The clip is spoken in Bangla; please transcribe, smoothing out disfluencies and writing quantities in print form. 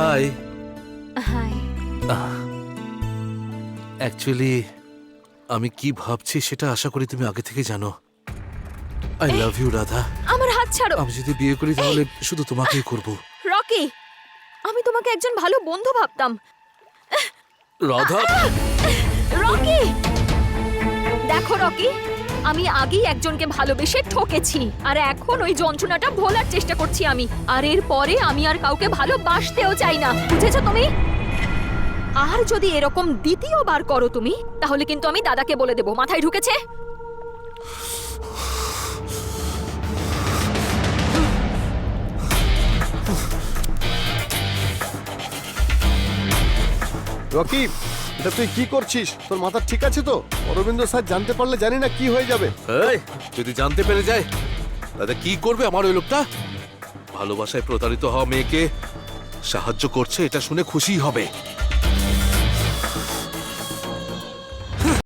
হাই। হাই। অ্যাকচুয়ালি আমি কি ভাবছি সেটা আশা করি তুমি আগে থেকে জানো। I love you Radha. আমার হাত ছাড়ো। আমি যদি বিয়ে করি তাহলে শুধু তোমাকেই করব। রকি, আমি তোমাকে একজন ভালো বন্ধু ভাবতাম। রাধা। রকি, দেখো রকি, আমি আগেই একজনকে ভালোবেসে ঠকেছি আর এখন ওই যন্ত্রণাটা ভোলার চেষ্টা করছি আমি। আর এর পরে আমি আর কাউকে ভালোবাসতেও চাই না, বুঝেছো তুমি? আর যদি এরকম দ্বিতীয়বার করো তুমি, তাহলে কিন্তু আমি দাদাকে বলে দেবো। মাথায় ঢুকেছে? রকি, এটা তুই কি করছিস? তোর মাথা ঠিক আছে তো? অরবিন্দ স্যার জানতে পারলে জানি না কি হয়ে যাবে। এই, যদি জানতে পেরে যায় দাদা কি করবে আমার ওই লোকটা? ভালোবাসায় প্রতারিত হওয়া মেয়েকে সাহায্য করছে এটা শুনে খুশি হবে।